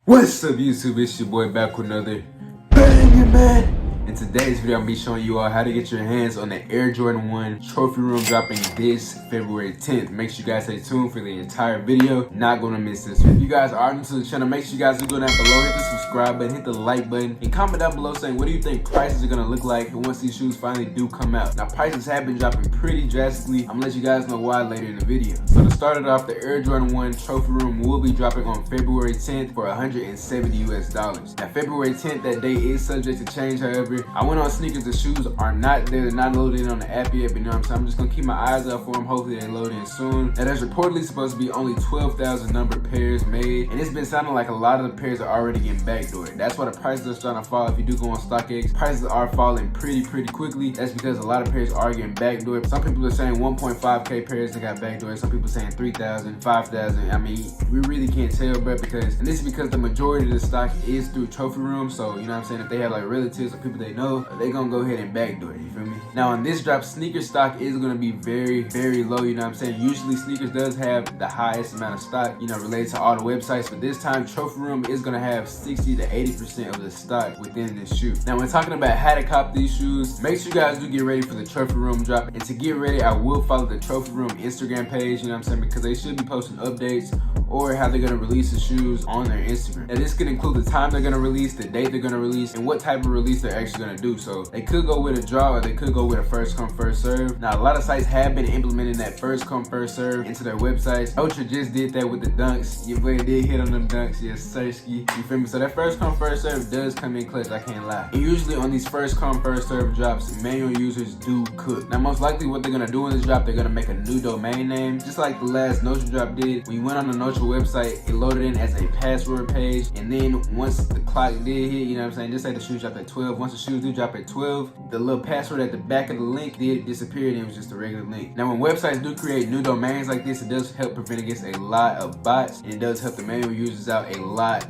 What's up YouTube, it's your boy back with another banger, man. In today's video, I'm gonna be showing you all how to get your hands on the Air Jordan 1 trophy room dropping this February 10th. Make sure you guys stay tuned for the entire video. Not gonna miss this. If you guys are new to the channel, make sure you guys do go down below, hit the subscribe button, hit the like button, and comment down below saying what do you think prices are gonna look like once these shoes finally do come out. Now prices have been dropping pretty drastically. I'm gonna let you guys know why later in the video. So to start it off, the Air Jordan 1 trophy room will be dropping on February 10th for $170 US. Now February 10th, that date is subject to change. However, I went on sneakers. The shoes are not there. They're not loaded in on the app yet, but you know what I'm saying? I'm just gonna keep my eyes out for them. Hopefully they load in soon. Now there's reportedly supposed to be only 12,000 numbered pairs made, and it's been sounding like a lot of the pairs are already getting backdoored. That's why the prices are starting to fall. If you do go on StockX, prices are falling pretty quickly. That's because a lot of pairs are getting backdoored. Some people are saying 1.5K pairs that got backdoored. Some people saying 3,000, 5,000. I mean, we really can't tell, bro, because, and this is because the majority of the stock is through trophy room. So you know what I'm saying? If they have like relatives or people they know, they gonna go ahead and backdoor it, you feel me? Now on this drop, sneaker stock is gonna be very low, you know what I'm saying? Usually sneakers does have the highest amount of stock, you know, related to all the websites, but this time trophy room is gonna have 60 to 80% of the stock within this shoe. Now when talking about how to cop these shoes, make sure you guys do get ready for the trophy room drop. And to get ready, I will follow the trophy room Instagram page, you know what I'm saying? Because they should be posting updates or how they're gonna release the shoes on their Instagram. Now this can include the time they're gonna release, the date they're gonna release, and what type of release they're actually gonna do. So they could go with a draw or they could go with a first come first serve. Now a lot of sites have been implementing that first come first serve into their websites. Ultra just did that with the dunks. Your boy did hit on them dunks, yes sirski. You feel me? So that first come first serve does come in clutch, I can't lie. And usually on these first come first serve drops, manual users do cook. Now most likely what they're gonna do in this drop, they're gonna make a new domain name, just like the last Notion drop did. When you went on the Notion website, it loaded in as a password page, and then once the clock did hit, you know what I'm saying, just say the shoes drop at 12, once the shoes do drop at 12, the little password at the back of the link did disappear, and it was just a regular link. Now when websites do create new domains like this, it does help prevent against a lot of bots, and it does help the manual users out a lot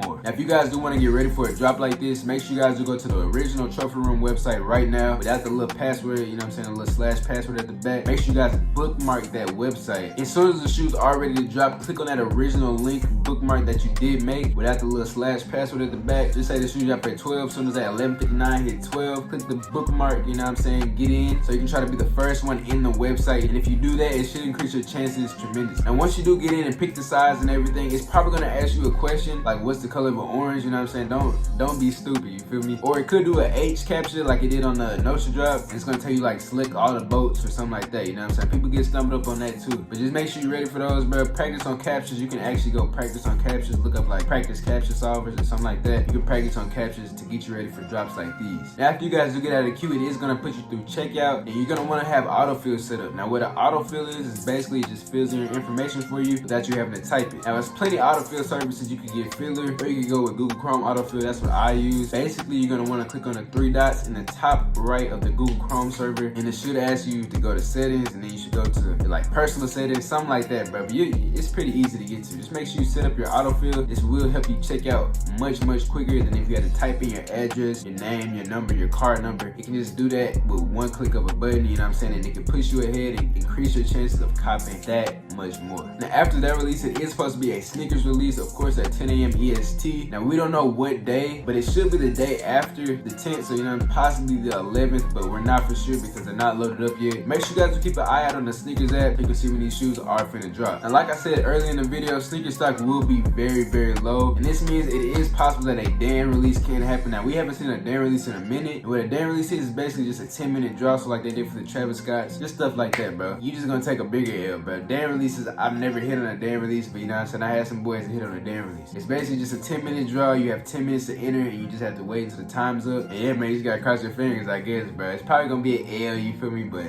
more. Now if you guys do want to get ready for a drop like this, make sure you guys do go to the original trophy room website right now without the little password, you know what I'm saying, a little slash password at the back. Make sure you guys bookmark that website. As soon as the shoes are ready to drop, click on that original link bookmark that you did make without the little slash password at the back. Just say the shoes drop at 12. As soon as that 11:59 hit 12, click the bookmark, you know what I'm saying, get in, so you can try to be the first one in the website. And if you do that, it should increase your chances tremendously. And once you do get in and pick the size and everything, it's probably gonna ask you a question like what's the color of an orange, you know what I'm saying? Don't be stupid, you feel me? Or it could do an H capture like it did on the Notion drop, and it's gonna tell you like select all the boats or something like that, you know what I'm saying? People get stumbled up on that too, but just make sure you're ready for those, bro. Practice on captures. You can actually go practice on captures, look up like practice capture solvers or something like that. You can practice on captures to get you ready for drops like these. Now after you guys do get out of the queue, it is gonna put you through checkout, and you're gonna wanna have autofill set up. Now what an autofill is basically it just fills in your information for you without you having to type it. Now there's plenty of autofill services. You can get Filler, or you can go with Google Chrome autofill. That's what I use. Basically you're gonna wanna click on the three dots in the top right of the Google Chrome server, and it should ask you to go to settings, and then you should go to like personal settings, something like that, bro. But it's pretty easy to get to. Just make sure you set up your autofill. This will help you check out much quicker than if you had to type in your address, your name, your number, your card number. You can just do that with one click of a button, you know what I'm saying, and it can push you ahead and increase your chances of copying that much more. Now after that release, it is supposed to be a sneakers release, of course at 10 a.m. EST. Now we don't know what day, but it should be the day after the 10th, so you know, possibly the 11th, but we're not for sure because they're not loaded up yet. Make sure you guys will keep an eye out on the sneakers app. You can see when these shoes are finna drop. And like I said earlier in the video, sneaker stock will be very low, and this means it is possible that a Dan release can happen. Now we haven't seen a Dan release in a minute, and what a Dan release is basically just a 10-minute draw, so like they did for the Travis Scotts, just stuff like that, bro. You just gonna take a bigger L, bro. Dan releases, I've never hit on a Dan release, but you know what I'm saying, I had some boys that hit on a Dan release. It's basically just a 10-minute draw. You have 10 minutes to enter, and you just have to wait until the time's up. And yeah, man, you just gotta cross your fingers, I guess, bro. It's probably gonna be an L, you feel me? But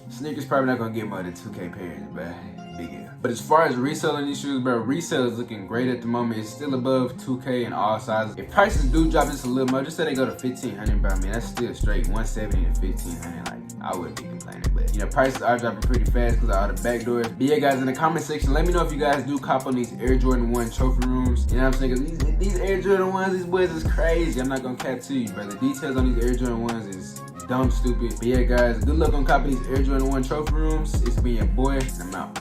sneakers probably not gonna get more than 2K pairs, bro. Big L. But as far as reselling these shoes, bro, resale is looking great at the moment. It's still above 2K in all sizes. If prices do drop just a little more, just say they go to 1,500, bro. I mean, that's still straight 170 to 1,500. Like, I wouldn't be complaining, but you know, prices are dropping pretty fast because of all the backdoors. But yeah, guys, in the comment section, let me know if you guys do cop on these Air Jordan 1 trophy rooms. You know what I'm saying? 'Cause these Air Jordan 1s, these boys is crazy. I'm not gonna cap to you, bro. The details on these Air Jordan 1s is dumb stupid. But yeah, guys, good luck on copping these Air Jordan 1 trophy rooms. It's been your boy, and I'm out.